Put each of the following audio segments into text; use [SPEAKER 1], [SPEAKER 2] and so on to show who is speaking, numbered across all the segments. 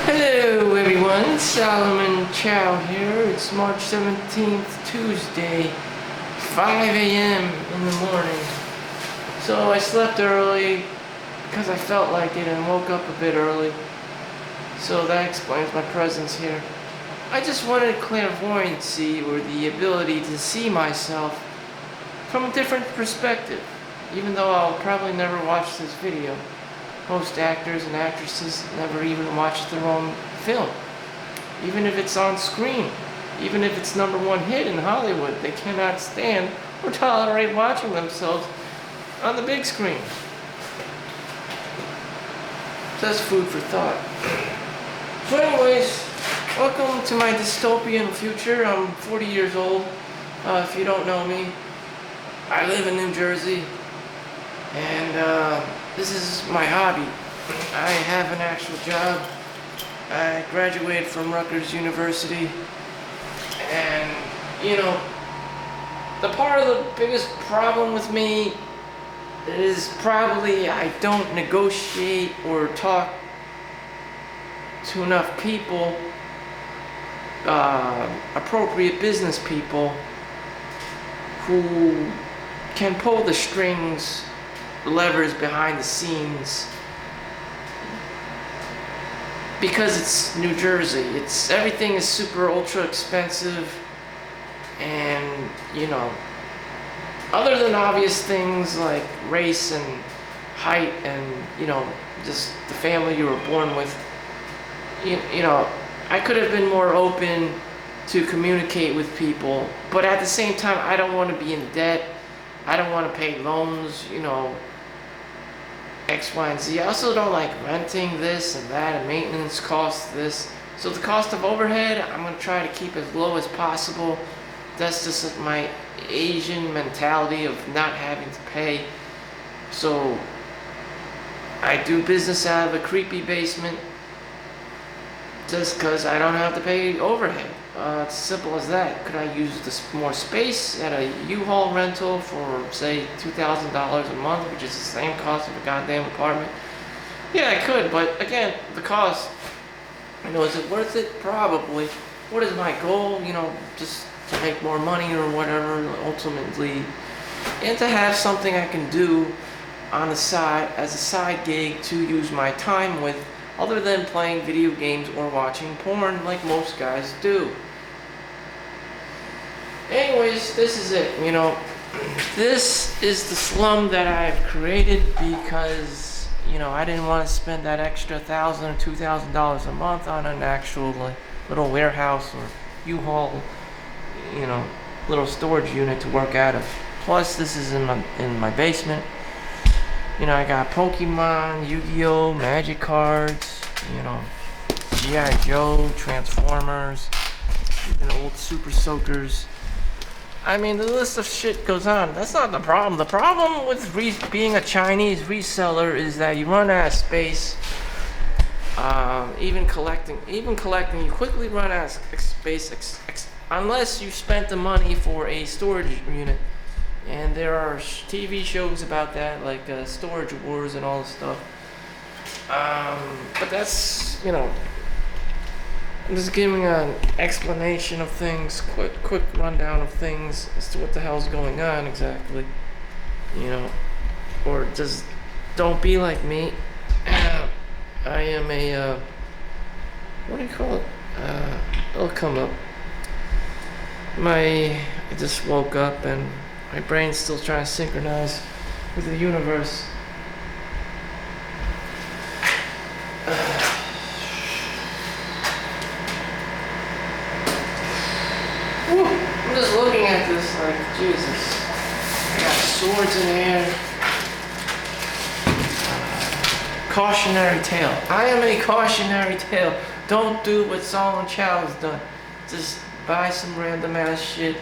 [SPEAKER 1] Hello everyone, Solomon Chau here. It's March 17th, Tuesday, 5 a.m. in the morning. So I slept early because I felt like it and woke up a bit early. So that explains my presence here. I just wanted clairvoyancy, or the ability to see myself from a different perspective, even though I'll probably never watch this video. Most actors and actresses never even watch their own film. Even if it's on screen, even if it's #1 hit in Hollywood, they cannot stand or tolerate watching themselves on the big screen. Just food for thought. So anyways, welcome to my dystopian future. I'm 40 years old. If you don't know me, I live in New Jersey, and this is my hobby. I have an actual job. I graduated from Rutgers University, and the part of the biggest problem with me is probably I don't negotiate or talk to enough people, appropriate business people who can pull the strings, levers behind the scenes, because it's New Jersey. Everything is super ultra expensive, and other than obvious things like race and height and just the family you were born with, I could have been more open to communicate with people, but at the same time I don't want to be in debt. I don't want to pay loans, X, Y, and Z. I also don't like renting this and that, and maintenance costs this. So the cost of overhead, I'm going to try to keep as low as possible. That's just my Asian mentality of not having to pay. So I do business out of a creepy basement just because I don't have to pay overhead. It's simple as that. Could I use more space at a U-Haul rental for, say, $2,000 a month, which is the same cost of a goddamn apartment? Yeah, I could, but again, the cost. Is it worth it? Probably. What is my goal? Just to make more money or whatever, ultimately, and to have something I can do on the side as a side gig to use my time with, other than playing video games or watching porn like most guys do. Anyways, this is it. This is the slum that I've created because I didn't want to spend that extra $1,000 or $2,000 a month on an actual little warehouse or U-Haul, little storage unit to work out of. Plus, this is in my basement. I got Pokémon, Yu-Gi-Oh, Magic cards, G.I. Joe, Transformers, even old Super Soakers. I mean, the list of shit goes on. That's not the problem. The problem with being a Chinese reseller is that you run out of space. Even collecting, you quickly run out of space unless you spent the money for a storage unit. And there are TV shows about that, like Storage Wars and all this stuff. But that's, I'm just giving an explanation of things, quick rundown of things as to what the hell's going on exactly. Or just don't be like me. I am a, what do you call it? It'll come up. I just woke up and my brain's still trying to synchronize with the universe. I'm just looking at this like, Jesus. I got swords in the air. Cautionary tale. I am a cautionary tale. Don't do what Solomon Chau has done. Just buy some random ass shit,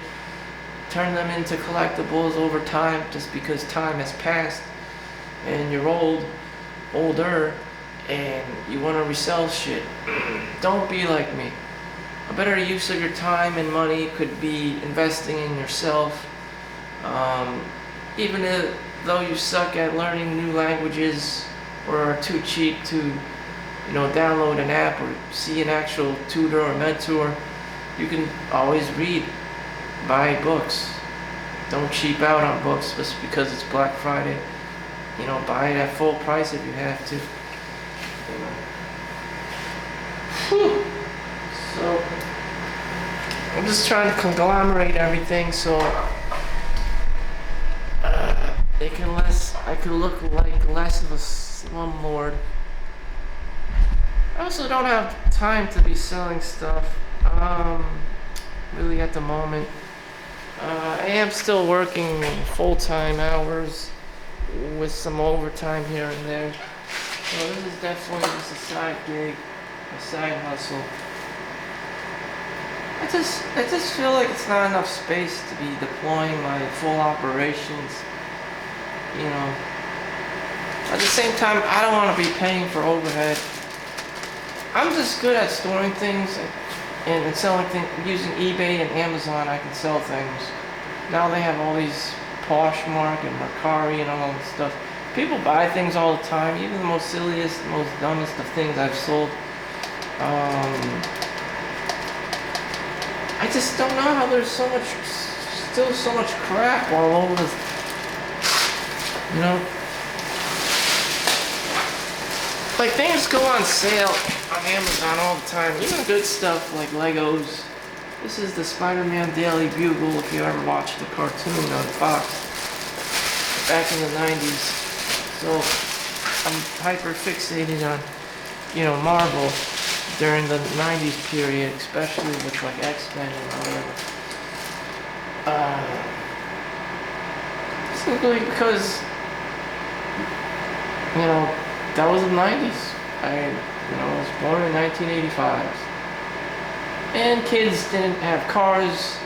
[SPEAKER 1] turn them into collectibles over time just because time has passed and you're older, and you want to resell shit. Don't be like me. A better use of your time and money could be investing in yourself. Even though you suck at learning new languages or are too cheap to download an app or see an actual tutor or mentor, you can always read, buy books. Don't cheap out on books just because it's Black Friday. Buy it at full price if you have to. Whew. So I'm just trying to conglomerate everything so I can look like less of a slumlord. I also don't have time to be selling stuff, really at the moment. I am still working full-time hours with some overtime here and there. So this is definitely just a side gig, a side hustle. I just feel like it's not enough space to be deploying my full operations. At the same time, I don't want to be paying for overhead. I'm just good at storing things and selling things. Using eBay and Amazon, I can sell things. Now they have all these Poshmark and Mercari and all this stuff. People buy things all the time, even the most silliest, most dumbest of things I've sold. I just don't know how there's still so much crap all over this. Like things go on sale on Amazon all the time, even good stuff like Legos. This is the Spider-Man Daily Bugle, if you ever watched the cartoon on Fox back in the 90s. So I'm hyper fixated on, Marvel during the 90s period, especially with like X-Men and whatever. Simply because, that was the 90s. I was born in 1985. And kids didn't have cars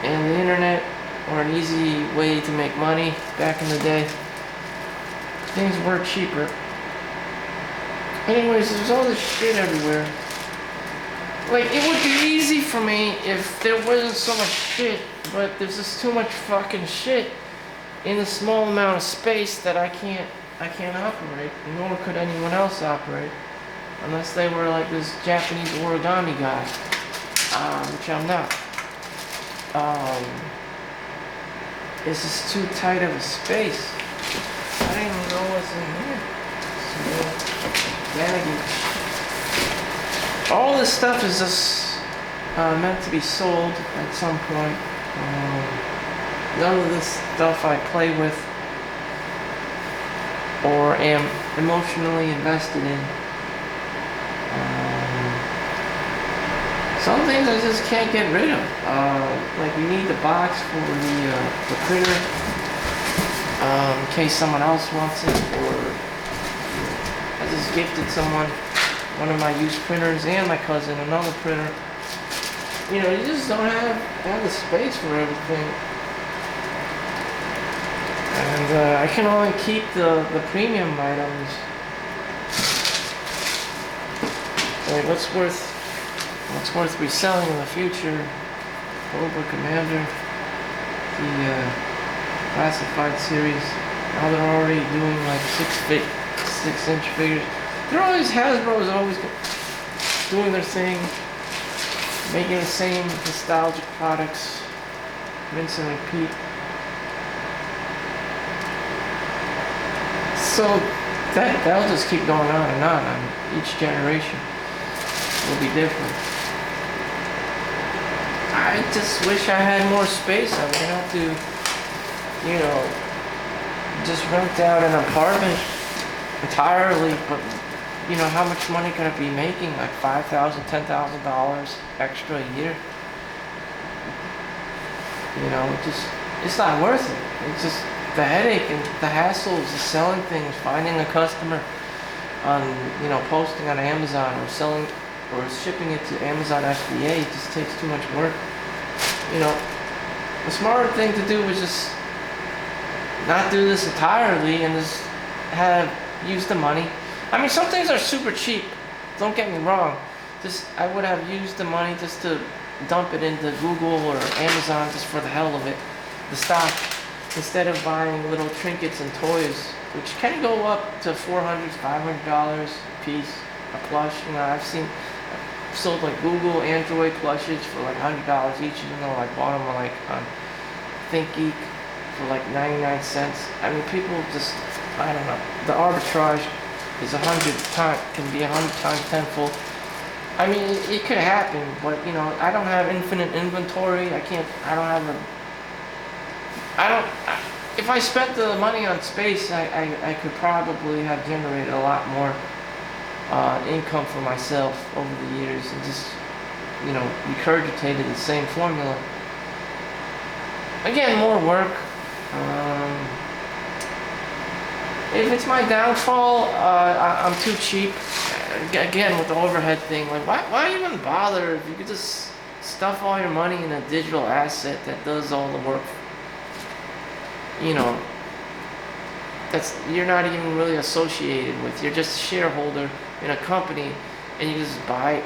[SPEAKER 1] and the internet or an easy way to make money back in the day. Things were cheaper. Anyways, there's all this shit everywhere. Like, it would be easy for me if there wasn't so much shit, but there's just too much fucking shit in a small amount of space that I can't operate, nor could anyone else operate, unless they were like this Japanese origami guy, which I'm not. It's just too tight of a space. I don't even know what's in here. All this stuff is just meant to be sold at some point. None of this stuff I play with or am emotionally invested in. Some things I just can't get rid of. Like you need the box for the printer in case someone else wants it, or I just gifted someone one of my used printers and my cousin another printer. You just don't have the space for everything. And I can only keep the premium items. Like what's worth reselling in the future? Cobra Commander, the classified series. Now they're already doing like 6-inch figures. Hasbro's always doing their thing, making the same nostalgic products, rinse and repeat. So that'll just keep going on and on. Each generation will be different. I just wish I had more space. I'm gonna have to, just rent out an apartment entirely, but how much money could I be making? Like $5,000, $10,000 extra a year? It's not worth it. It's just the headache and the hassle of just selling things, finding a customer on, posting on Amazon or selling or shipping it to Amazon FBA. It just takes too much work. The smarter thing to do was just not do this entirely and just use the money. I mean, some things are super cheap. Don't get me wrong. I would have used the money just to dump it into Google or Amazon just for the hell of it, the stock, instead of buying little trinkets and toys, which can go up to $400, $500. piece, a plush. You know, I've sold like Google Android plushes for like $100 each, even though I bought them like on ThinkGeek for like 99 cents. I mean, people just, I don't know. The arbitrage is 100 times, can be 100 times tenfold. I mean, it could happen, but you know, I don't have infinite inventory. If I spent the money on space, I could probably have generated a lot more income for myself over the years and just, you know, regurgitated the same formula. Again, more work. If it's my downfall, I'm too cheap. Again, with the overhead thing, like why even bother if you could just stuff all your money in a digital asset that does all the work? You know, you're not even really associated with. You're just a shareholder in a company, and you just buy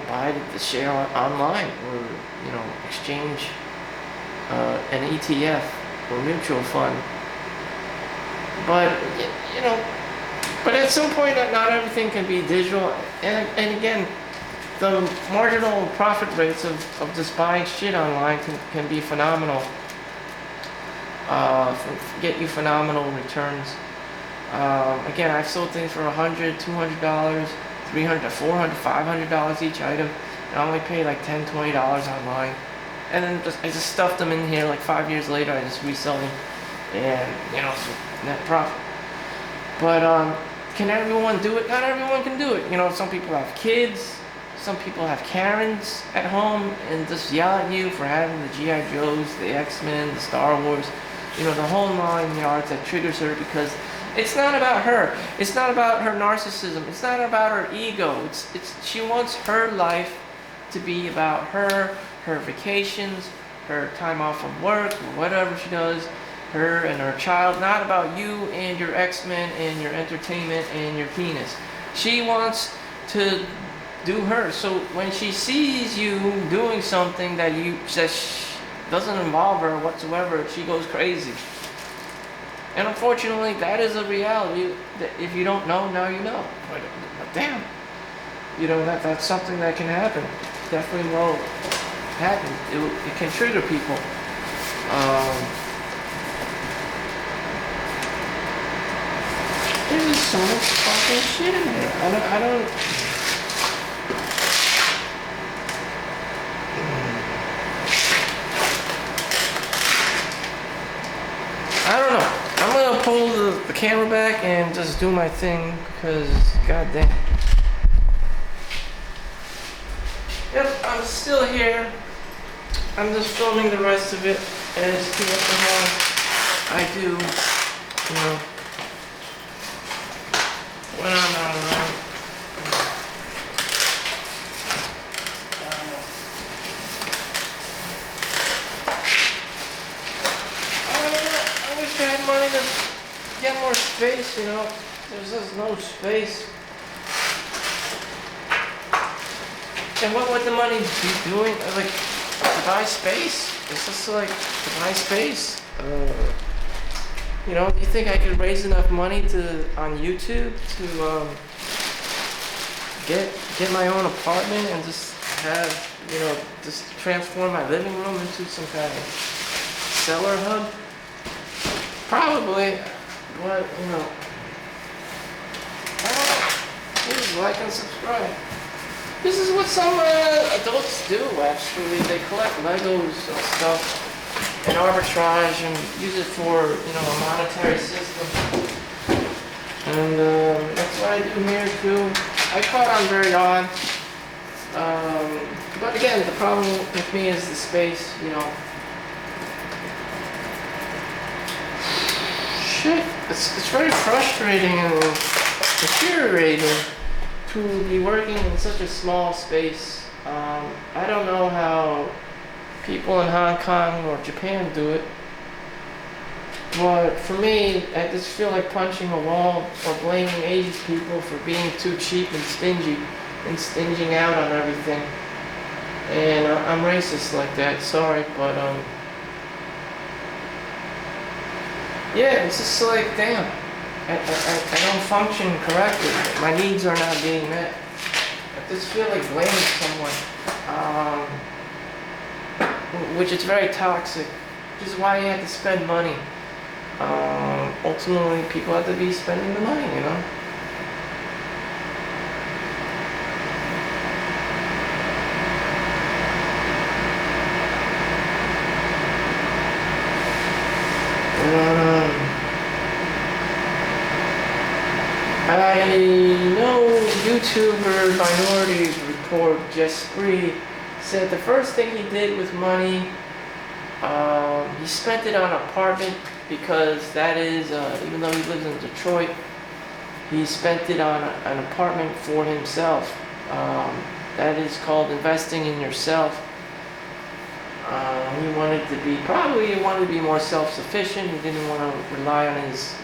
[SPEAKER 1] the share online, or you know, exchange an ETF or mutual fund. But you know, but at some point, not everything can be digital. And again, the marginal profit rates of just buying shit online can be phenomenal. Get you phenomenal returns. Again, I've sold things for $100, $200, $300 to $400, $500 each item, and I only pay like $10, $20 online. And then I just stuff them in here. Like 5 years later, I just resell them, and you know, net profit. But can everyone do it? Not everyone can do it. You know, some people have kids. Some people have Karens at home and just yell at you for having the G.I. Joes, the X-Men, the Star Wars. You know, the whole 9 yards that triggers her, because it's not about her. It's not about her narcissism. It's not about her ego. She wants her life to be about her vacations, her time off from work, or whatever she does, her and her child, not about you and your X-Men and your entertainment and your penis. She wants to do her. So when she sees you doing something that doesn't involve her whatsoever, she goes crazy. And unfortunately, that is a reality. That if you don't know, now you know. But damn, you know, that's something that can happen. Definitely will happen. It can trigger people. There's so much fucking shit in there. I don't know. I'm gonna pull the camera back and just do my thing, because goddamn. Yep, I'm still here. I'm just filming the rest of it as to what the hell I do, you know, when I'm not around. I wish I had money to get more space, you know. There's just no space. And what would the money be doing? Like, to buy space? It's just like, to buy space. You know, do you think I could raise enough money on YouTube to get my own apartment and just have, you know, just transform my living room into some kind of cellar hub? Probably, but you know, please like and subscribe. This is what some adults do, actually. They collect Legos and stuff and arbitrage and use it for, you know, a monetary system. And that's what I do here too. I caught on very odd. But again, the problem with me is the space, you know. Shit, it's very frustrating and infuriating to be working in such a small space. I don't know how people in Hong Kong or Japan do it, but for me, I just feel like punching a wall or blaming Asian people for being too cheap and stingy and stinging out on everything. And I'm racist like that, sorry, but yeah, it's just like, damn. I don't function correctly. My needs are not being met. I just feel like blaming someone, which is very toxic, which is why you have to spend money. Ultimately, people have to be spending the money, you know? I know YouTuber Minority Report Just Spree said the first thing he did with money, he spent it on an apartment because that is, even though he lives in Detroit, he spent it on an apartment for himself. That is called investing in yourself. He wanted to be, probably he wanted to be more self-sufficient. He didn't want to rely on his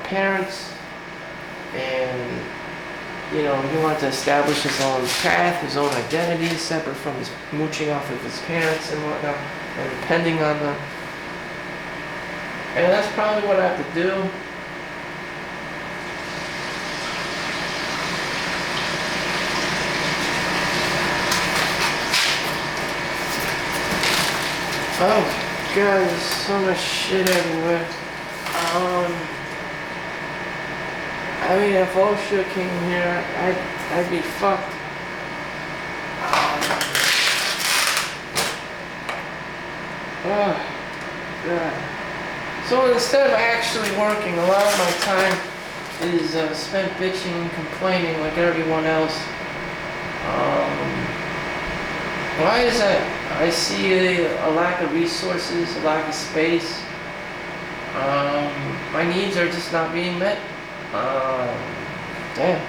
[SPEAKER 1] parents, and you know, he wanted to establish his own path, his own identity, separate from his mooching off of his parents and whatnot, and depending on them. And that's probably what I have to do. Oh god, there's so much shit everywhere. I mean, if OSHA came here, I'd be fucked. Oh god. So instead of actually working, a lot of my time is spent bitching and complaining like everyone else. Why is that? I see a lack of resources, a lack of space. My needs are just not being met. Damn.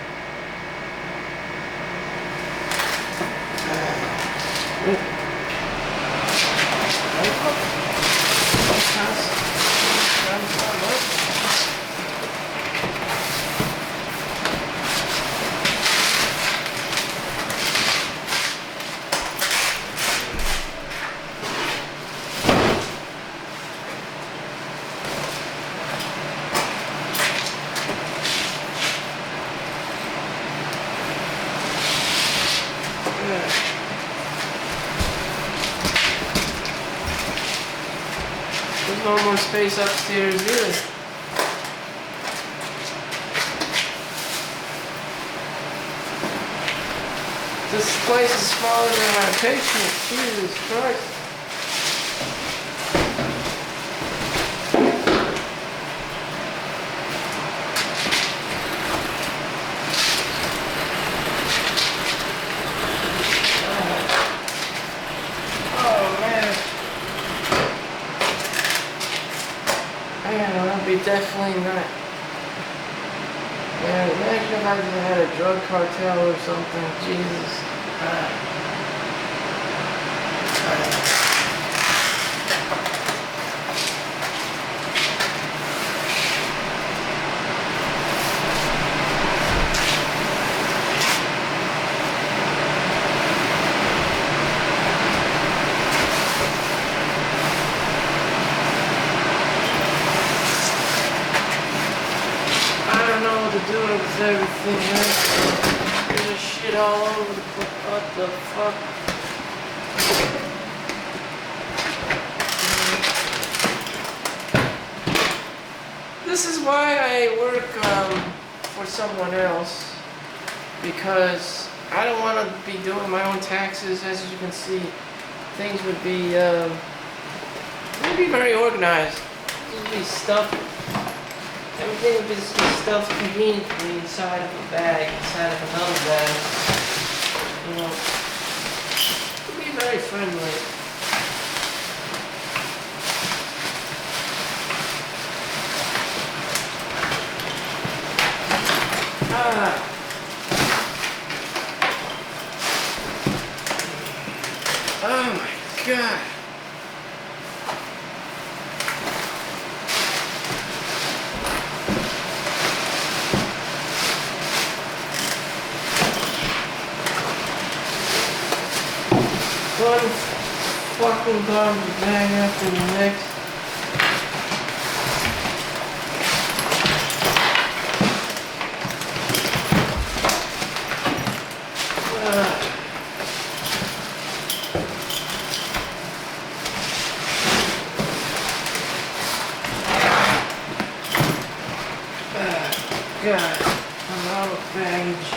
[SPEAKER 1] There's no more space upstairs either. This place is smaller than my basement. Jesus Christ. Definitely not. Yeah, imagine if I had a drug cartel or something. Jesus. Doing with everything, man. There's just shit all over the place. What the fuck? This is why I work for someone else, because I don't want to be doing my own taxes. As you can see, things would be very organized. It would be stuff. Everything would just be stuffed conveniently inside of a bag, inside of another bag. You know, it would be very friendly. Oh my god. One fucking garbage bag after the next. God, I'm out of baggage.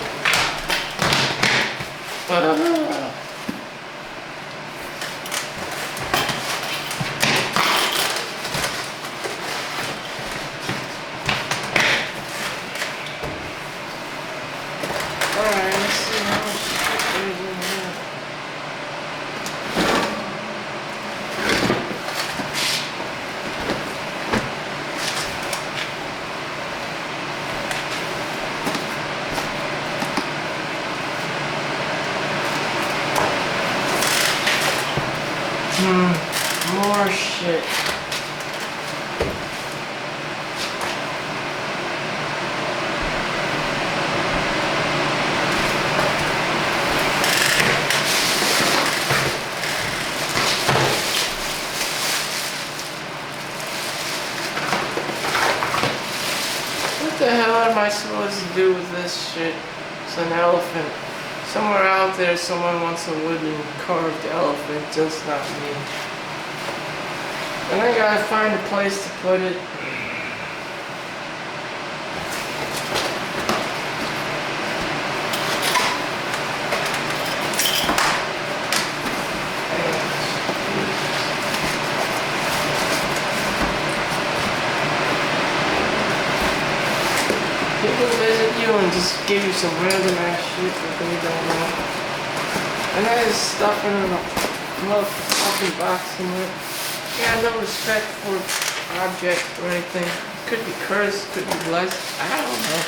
[SPEAKER 1] Alright, let's see how much shit there is in here. More shit. What the hell am I supposed to do with this shit? It's an elephant. Somewhere out there, someone wants a wooden carved elephant, just not me. And I gotta find a place to put it. People visit you and just give you some random ass shit that they don't know. And that is stuff in a motherfucking box somewhere. Yeah, no respect for object or anything. Could be cursed, could be blessed. I don't know.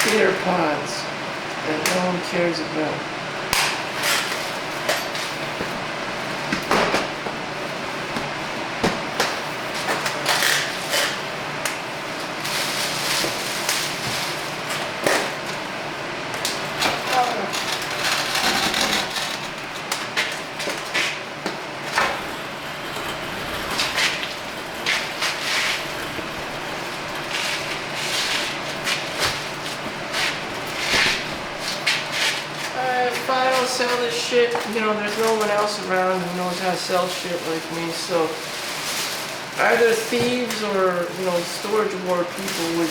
[SPEAKER 1] Peter pods that no one cares about. If I don't sell this shit, you know, there's no one else around who knows how to sell shit like me, so either thieves or, you know, storage ward people would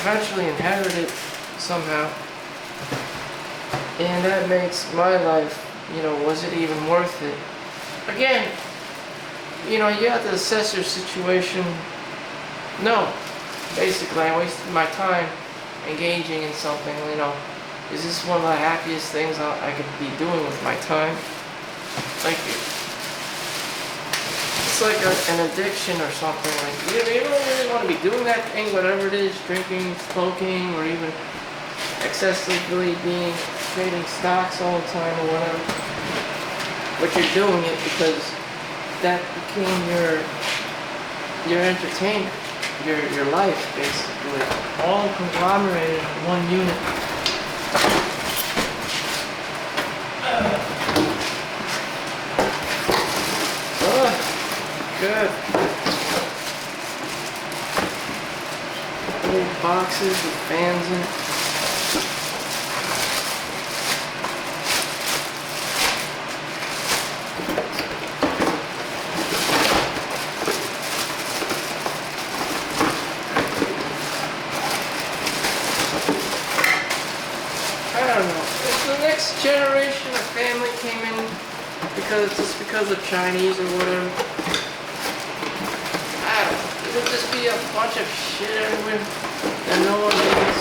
[SPEAKER 1] eventually inherit it somehow. And that makes my life, you know, was it even worth it? Again, you know, you have to assess your situation. No. Basically, I wasted my time engaging in something, you know. Is this one of the happiest things I could be doing with my time? Like, it's like an addiction or something. Like, you don't really want to be doing that thing, whatever it is, drinking, smoking, or even excessively trading stocks all the time or whatever. But you're doing it because that became your entertainment, your life, basically. All conglomerated in one unit. Good. Little boxes with fans in it. I don't know. If the next generation of family came in because of Chinese or whatever, it'll just be a bunch of shit everywhere that no one needs.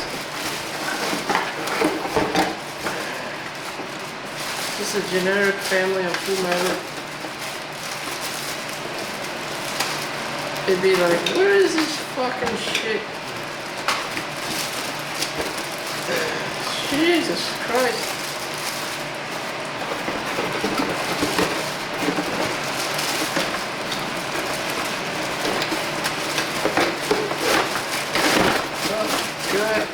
[SPEAKER 1] Just a generic family of whomever. it'd be like, where is this fucking shit? Jesus Christ. Oh, good.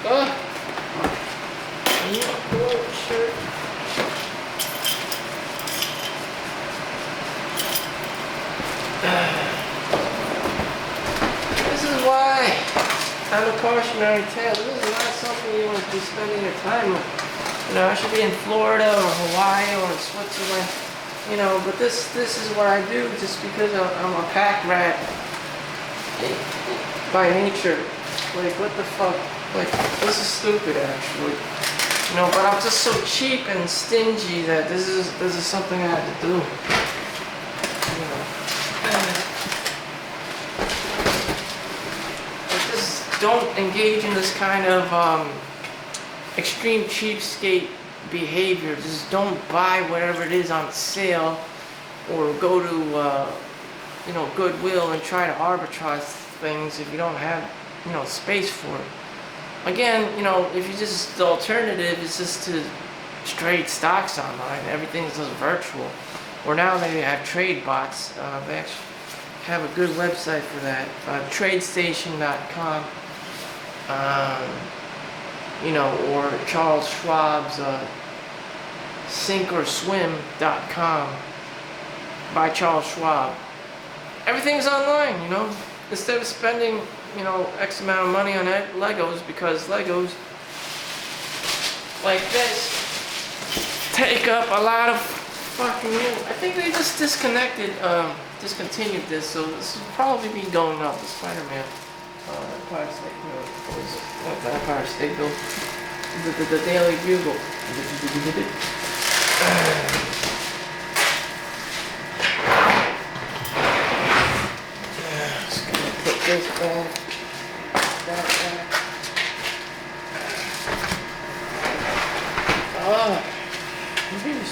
[SPEAKER 1] Oh. Oh, shit. This is why I'm a cautionary tale. This is not something you want to be spending your time with. You know, I should be in Florida or Hawaii or in Switzerland. You know, but this is what I do just because I'm a pack rat by nature. Like, what the fuck? Like, this is stupid actually. You know, but I'm just so cheap and stingy that this is something I have to do. You know. I just don't engage in this kind of extreme cheapskate behavior. Just don't buy whatever it is on sale, or go to you know, Goodwill and try to arbitrage things if you don't have, you know, space for it. Again, you know, if you just, the alternative is just to trade stocks online. Everything's just virtual. Or now they have trade bots. They actually have a good website for that. Tradestation.com. You know, or Charles Schwab's sinkorswim.com by Charles Schwab. Everything's online, you know. Instead of spending, you know, X amount of money on Legos, because Legos like this take up a lot of fucking room. I think they just discontinued this, so this will probably be going up. The Spider-Man Empire State, what is it? Not the Empire State Building. The Daily Bugle. Just gonna put this back. That back. Oh, jeez.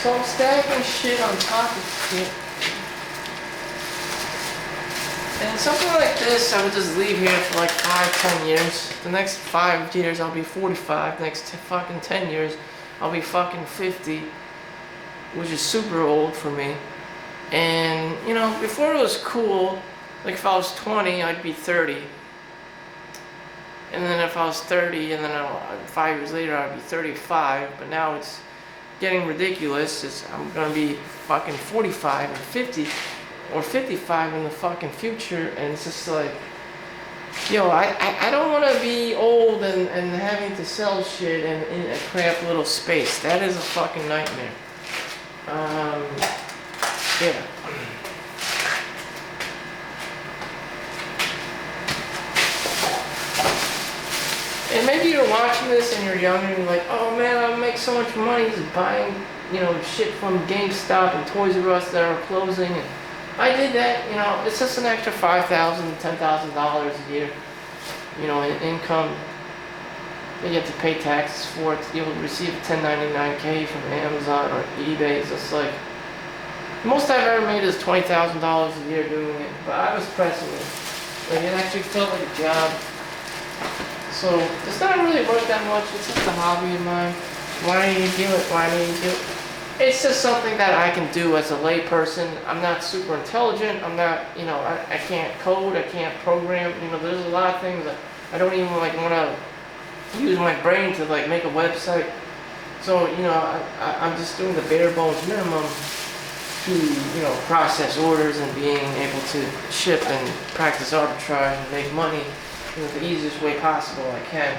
[SPEAKER 1] So I'm stacking shit on top of shit. And something like this, I would just leave here for like 5-10 years. The next 5 years, I'll be 45. The next fucking 10 years, I'll be fucking 50, which is super old for me. And, you know, before it was cool, like if I was 20, I'd be 30. And then if I was 30, and then 5 years later, I'd be 35. But now it's getting ridiculous. I'm gonna be fucking 45 or 50 or 55 in the fucking future, and it's just like, yo, I don't want to be old and having to sell shit in a cramped little space. That is a fucking nightmare. Yeah. And maybe you're watching this and you're younger and you're like, oh man, I'll make so much money just buying, you know, shit from GameStop and Toys R Us that are closing. And I did that, you know, it's just an extra $5,000, $10,000 a year, you know, in income. You have to pay taxes for it. You'll receive a 1099K from Amazon or eBay. It's just like, the most I've ever made is $20,000 a year doing it, but I was pressing it. Like, it actually felt like a job. So it's not really worth that much. It's just a hobby of mine. Why do you do it? Why do you do it? It's just something that I can do as a layperson. I'm not super intelligent. I'm not, you know, I can't code. I can't program. You know, there's a lot of things that I don't even like want to use my brain to like make a website. So, you know, I'm just doing the bare bones minimum to, you know, process orders and being able to ship and practice arbitrage and make money in the easiest way possible I can.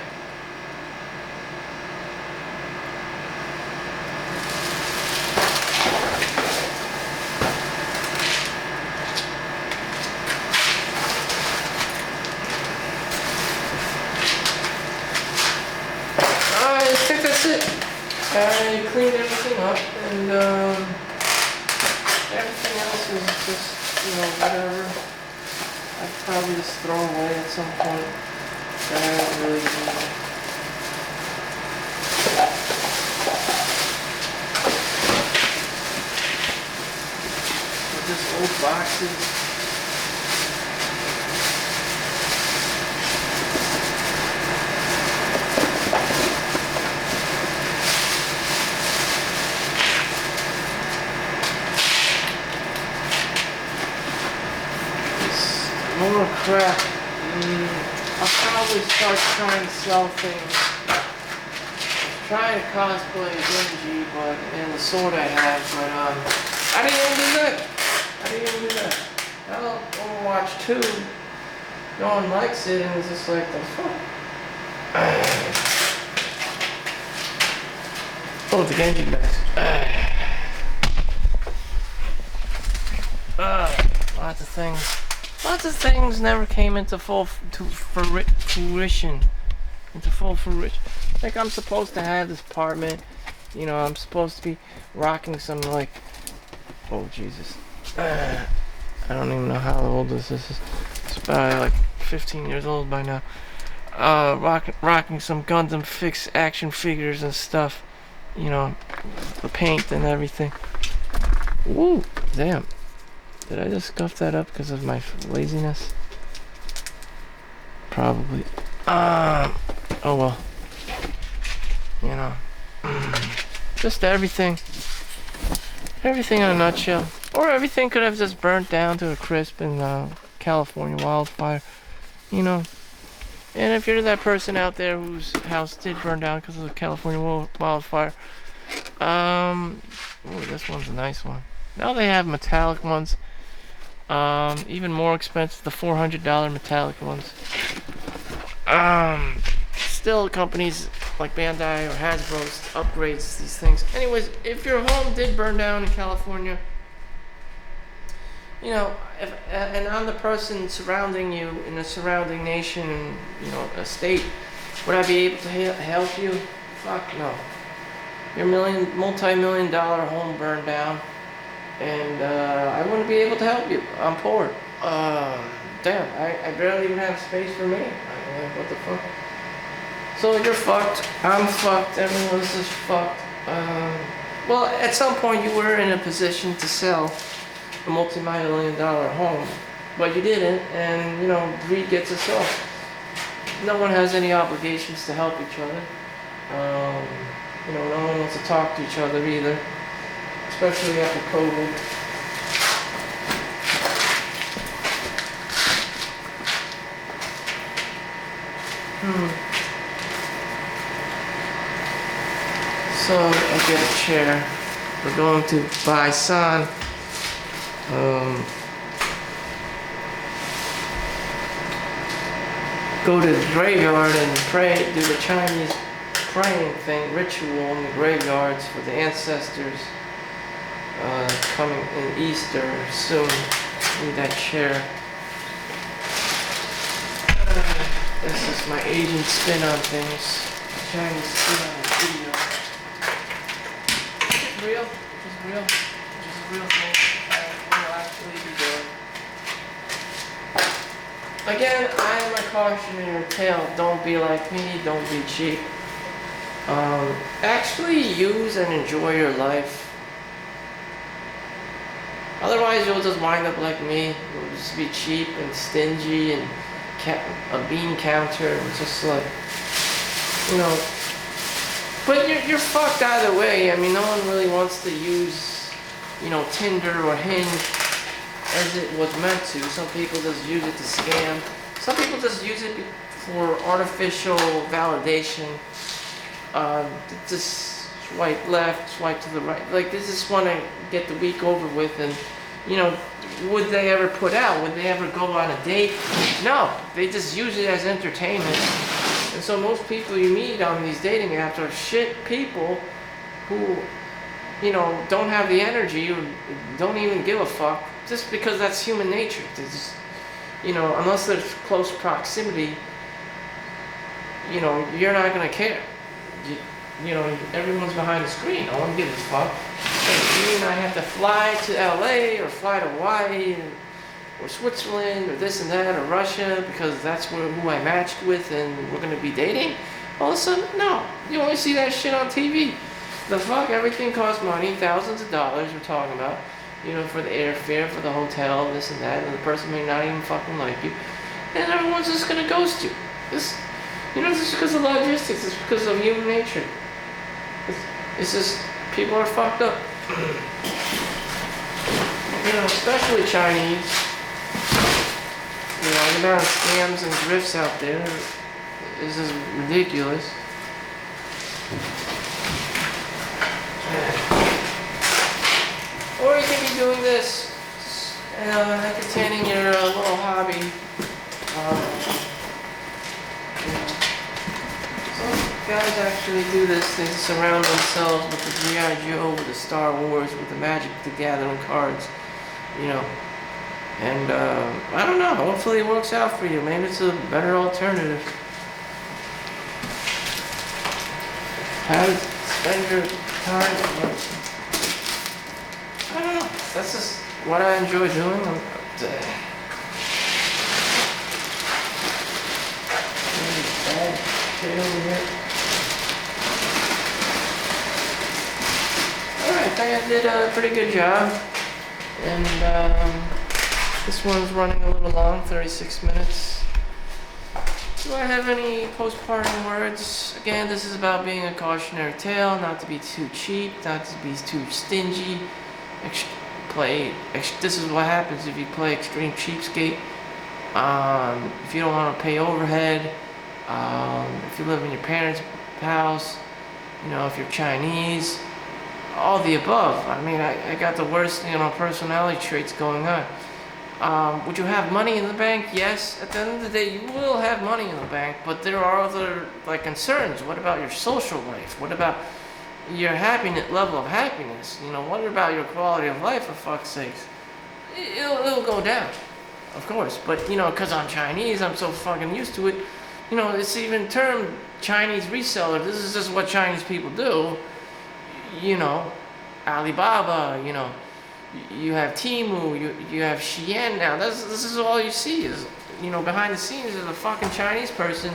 [SPEAKER 1] I think that's it. I cleaned everything up, and everything else is just, you know, whatever. I'd probably just throw away at some point that I don't really need. old boxes. More crap. I'll probably start trying to sell things. Trying to cosplay Genji, but and the sword I have, but I didn't even do that. Now Overwatch 2, no one likes it, and it's just like the fuck. Oh, the Genji mask. Lots of things never came into fruition. Like I'm supposed to have this apartment, you know, I'm supposed to be rocking some like, oh Jesus, I don't even know how old this is. It's probably like 15 years old by now. Rocking some Gundam Fix action figures and stuff, you know, the paint and everything. Woo, damn. Did I just scuff that up because of my laziness? Probably. Oh well. You know. Just everything. Everything in a nutshell. Or everything could have just burnt down to a crisp in California wildfire. You know. And if you're that person out there whose house did burn down because of the California wildfire. Ooh, this one's a nice one. Now they have metallic ones. Even more expensive, the $400 metallic ones. Still companies like Bandai or Hasbro upgrades these things. Anyways, if your home did burn down in California, you know, and I'm the person surrounding you in the surrounding nation and, you know, a state, would I be able to help you? Fuck no. Your multi-million-dollar home burned down. And I wouldn't be able to help you. I'm poor. Damn, I barely even have space for me. I'm like, what the fuck? So you're fucked. I'm fucked. Everyone's just fucked. Well, at some point you were in a position to sell a multi-million-dollar home, but you didn't. And you know, greed gets us off. No one has any obligations to help each other. You know, no one wants to talk to each other either. Especially after COVID. So I get a chair. We're going to buy San. Go to the graveyard and pray, do the Chinese praying thing, ritual in the graveyards for the ancestors. Coming in Easter soon. Need that chair. This is my Asian spin on things. Chinese spin on the video. Which is real. Which is a real thing. I will actually be doing. Again, I am a cautionary tale. Don't be like me. Don't be cheap. Actually use and enjoy your life. Otherwise, you'll just wind up like me. You'll just be cheap and stingy and a bean counter and just like, you know. But you're fucked either way. I mean, no one really wants to use, you know, Tinder or Hinge as it was meant to. Some people just use it to scam. Some people just use it for artificial validation. Just swipe left, swipe to the right. Like, they just want to get the week over with, and, you know, would they ever put out? Would they ever go on a date? No, they just use it as entertainment. And so most people you meet on these dating apps are shit people who, you know, don't have the energy or don't even give a fuck, just because that's human nature. They just, you know, unless there's close proximity, you know, you're not gonna care. You know, everyone's behind the screen. No one gives a fuck. Hey, you and I have to fly to LA or fly to Hawaii or Switzerland or this and that or Russia because that's who I matched with and we're gonna be dating. All of a sudden, no. You only see that shit on TV. The fuck? Everything costs money, thousands of dollars we're talking about. you know, for the airfare, for the hotel, this and that, and the person may not even fucking like you, and everyone's just gonna ghost you. This, you know, this is because of logistics. It's because of human nature. It's just people are fucked up. You know, especially Chinese. You know, the amount of scams and drifts out there is just ridiculous. Or you can be doing this, entertaining your little hobby. You know, some guys actually do this. They surround themselves with the G.I. Joe, with the Star Wars, with the Magic the Gathering cards. You know, and I don't know. Hopefully it works out for you. Maybe it's a better alternative. How to spend your time? I don't know. That's just what I enjoy doing. Bad shit over here. Alright, I think I did a pretty good job. And this one's running a little long, 36 minutes. Do I have any postpartum words? Again, this is about being a cautionary tale, not to be too cheap, not to be too stingy. This is what happens if you play extreme cheapskate. If you don't want to pay overhead, if you live in your parents' house, you know, if you're Chinese, all the above. I mean, I got the worst, you know, personality traits going on. Would you have money in the bank? Yes. At the end of the day, you will have money in the bank, but there are other, like, concerns. What about your social life? What about your happiness, level of happiness? You know, what about your quality of life, for fuck's sakes? It'll go down, of course. But, you know, because I'm Chinese, I'm so fucking used to it. You know, it's even termed Chinese reseller. This is just what Chinese people do. You know, Alibaba, you know, you have Temu, you have Shein now. This is all you see is, you know, behind the scenes is a fucking Chinese person.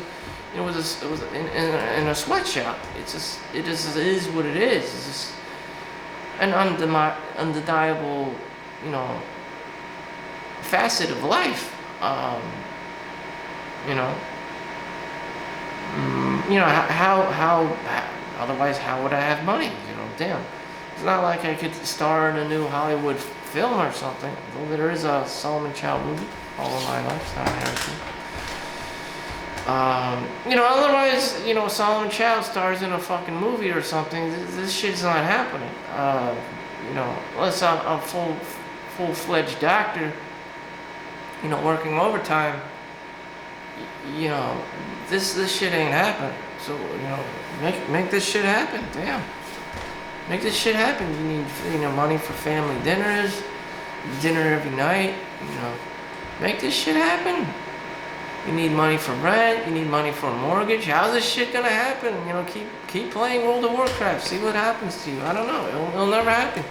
[SPEAKER 1] It was in a sweatshop. It just is what it is. It's just an undeniable, you know, facet of life. You know, how otherwise how would I have money? You know, damn. It's not like I could star in a new Hollywood film or something. Though there is a Solomon Chau movie, All of My Life. It's not a Harrison. You know, otherwise, you know, Solomon Chau stars in a fucking movie or something. This shit's not happening. You know, unless I'm a full-fledged doctor, you know, working overtime. You know, this shit ain't happening. So, you know, make this shit happen. Damn. Make this shit happen. You need, you know, money for family dinners, dinner every night. You know, make this shit happen. You need money for rent. You need money for a mortgage. How's this shit gonna happen? You know, keep playing World of Warcraft. See what happens to you. I don't know. It'll never happen.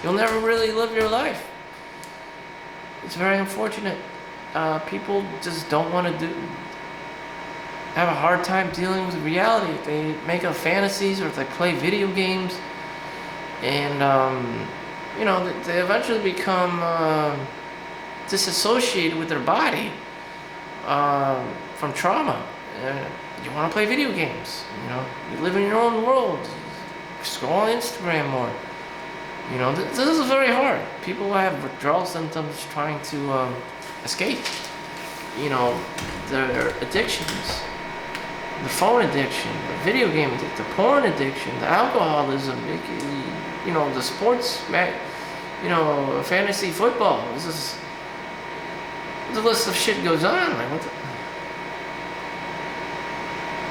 [SPEAKER 1] You'll never really live your life. It's very unfortunate. People just don't want to have a hard time dealing with reality. They make up fantasies or they play video games, and you know, they eventually become disassociated with their body from trauma. You want to play video games, you know, you live in your own world, scroll on Instagram more. You know, this is very hard. People have withdrawal symptoms trying to escape, you know, their addictions. The phone addiction, the video game addiction, the porn addiction, the alcoholism, you know, the sports, you know, fantasy football. This is, the list of shit goes on. Like, what the?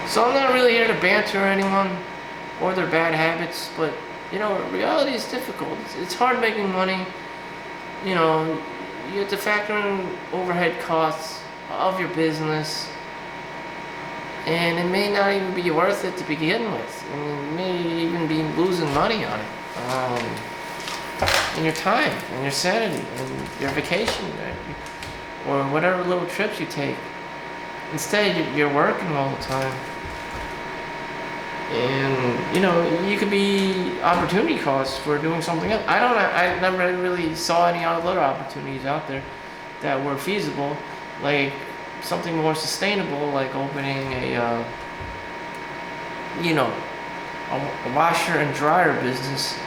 [SPEAKER 1] So I'm not really here to banter anyone or their bad habits, but, you know, reality is difficult. It's hard making money. You know, you have to factor in overhead costs of your business. And it may not even be worth it to begin with. I mean, you may even be losing money on it. And your time, and your sanity, and your vacation, or whatever little trips you take. Instead, you're working all the time. And you know, you could be opportunity costs for doing something else. I never really saw any other opportunities out there that were feasible, like something more sustainable, like opening a you know, a washer and dryer business,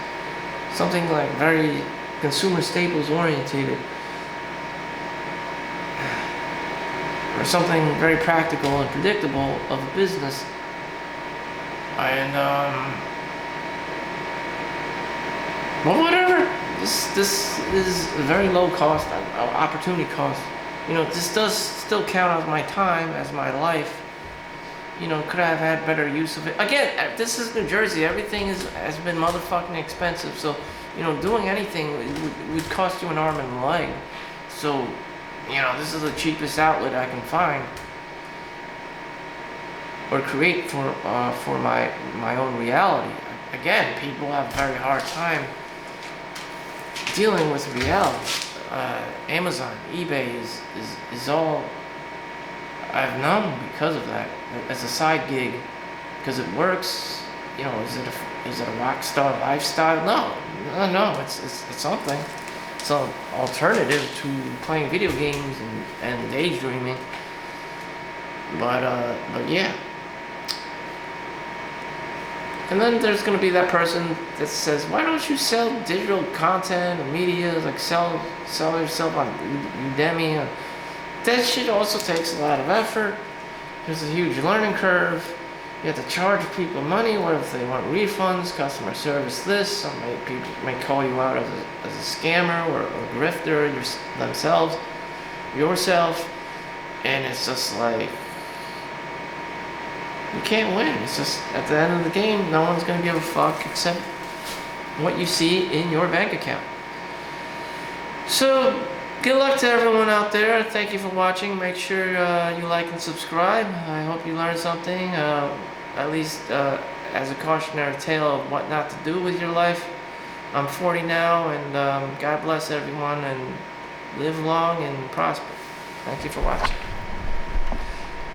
[SPEAKER 1] something like very consumer staples orientated, or something very practical and predictable of a business. And well, whatever. This is a very low cost, opportunity cost. You know, this does still count as my time, as my life. You know, could I have had better use of it? Again, this is New Jersey. Everything has been motherfucking expensive. So, you know, doing anything would cost you an arm and a leg. So, you know, this is the cheapest outlet I can find or create for my own reality. Again, people have a very hard time dealing with reality. Amazon, eBay is all I've known because of that, as a side gig, because it works. You know, is it a rock star lifestyle? No. It's something. It's an alternative to playing video games and daydreaming. But yeah. And then there's gonna be that person that says, "Why don't you sell digital content or media? Like sell yourself on Udemy?" That shit also takes a lot of effort. There's a huge learning curve. You have to charge people money. What if they want refunds, customer service this? Some people may call you out as a scammer or a grifter yourself. And it's just like, you can't win. It's just, at the end of the game, no one's going to give a fuck except what you see in your bank account. So, good luck to everyone out there. Thank you for watching. Make sure you like and subscribe. I hope you learned something, at least as a cautionary tale of what not to do with your life. I'm 40 now, and God bless everyone, and live long and prosper. Thank you for watching.